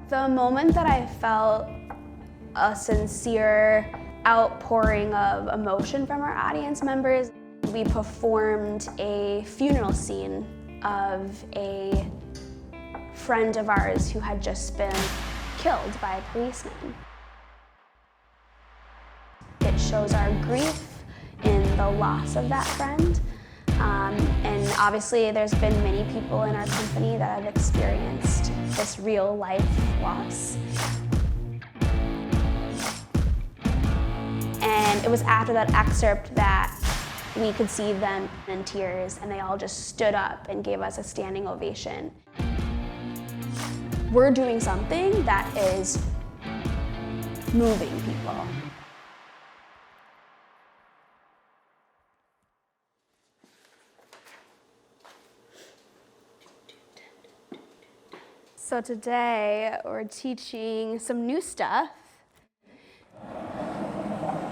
The moment that I felt a sincere outpouring of emotion from our audience members, we performed a funeral scene of a friend of ours who had just been killed by a policeman. It shows our grief in the loss of that friend. And obviously there's been many people in our company that have experienced this real life loss. And it was after that excerpt that we could see them in tears, and they all just stood up and gave us a standing ovation. We're doing something that is moving people. So today we're teaching some new stuff.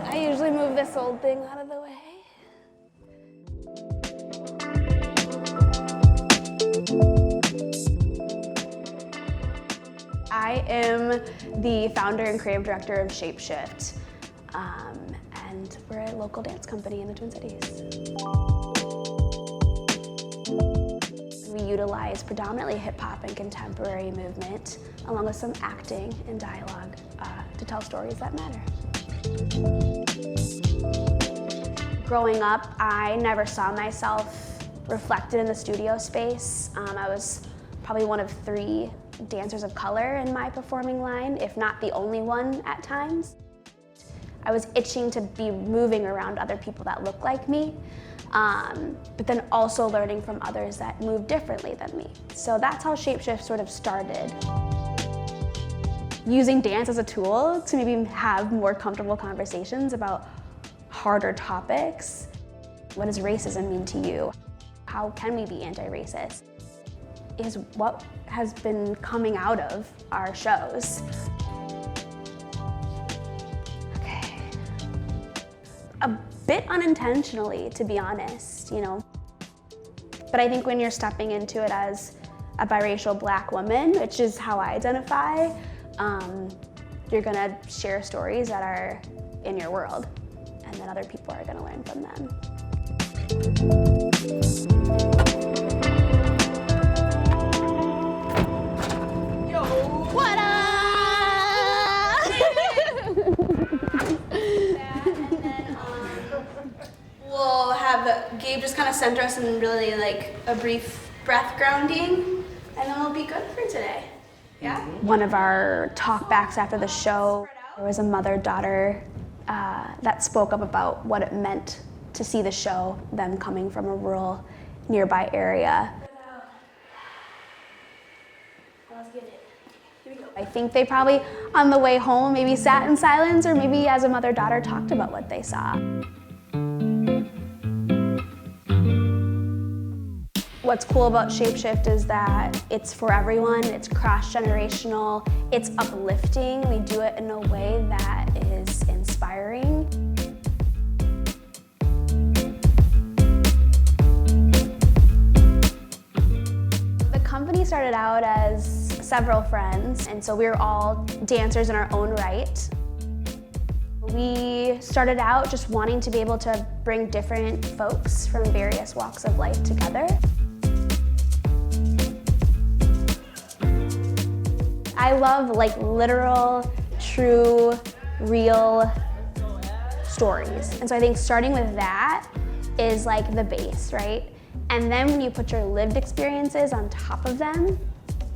I usually move this old thing out of the way. I am the founder and creative director of SHAPESHIFT, and we're a local dance company in the Twin Cities. We utilize predominantly hip-hop and contemporary movement, along with some acting and dialogue, to tell stories that matter. Growing up, I never saw myself reflected in the studio space. I was probably one of 3 dancers of color in my performing line, if not the only one at times. I was itching to be moving around other people that looked like me, but then also learning from others that move differently than me. So that's how SHAPESHIFT sort of started. Using dance as a tool to maybe have more comfortable conversations about harder topics. What does racism mean to you? How can we be anti-racist? Is what has been coming out of our shows. Okay. A bit unintentionally, to be honest, you know. But I think when you're stepping into it as a biracial Black woman, which is how I identify, you're gonna share stories that are in your world, and then other people are gonna learn from them. What up? We'll have Gabe just kind of center us in really like a brief breath grounding, and then we'll be good for today. Yeah? One of our talkbacks after the show, there was a mother-daughter that spoke up about what it meant to see the show, them coming from a rural nearby area. Let's get it. Here we go. I think they probably, on the way home, maybe sat in silence, or maybe as a mother-daughter talked about what they saw. What's cool about SHAPESHIFT is that it's for everyone, it's cross-generational, it's uplifting. We do it in a way that is inspiring. The company started out as several friends, and so we were all dancers in our own right. We started out just wanting to be able to bring different folks from various walks of life together. I love like literal, true, real stories. And so I think starting with that is like the base, right? And then when you put your lived experiences on top of them,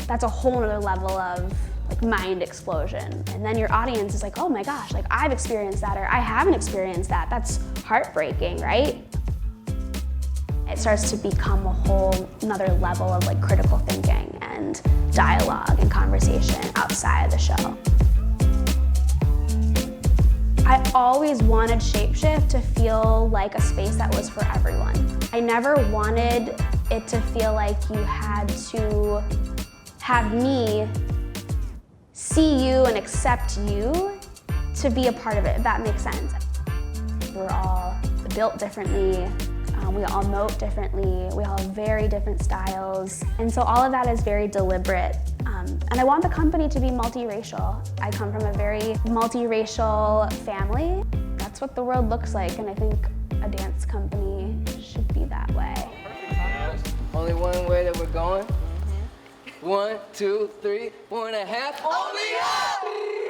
that's a whole other level of like mind explosion. And then your audience is like, oh my gosh, like I've experienced that, or I haven't experienced that. That's heartbreaking, right? It starts to become a whole another level of like critical thinking and dialogue and conversation outside of the show. I always wanted SHAPESHIFT to feel like a space that was for everyone. I never wanted it to feel like you had to have me see you and accept you to be a part of it, if that makes sense. We're all built differently. We all emote differently. We all have very different styles. And so all of that is very deliberate And I want the company to be multiracial. I come from a very multiracial family. That's what the world looks like, and I think a dance company should be that way. Only one way that we're going. 1, 2, 3, 4.5. Only up!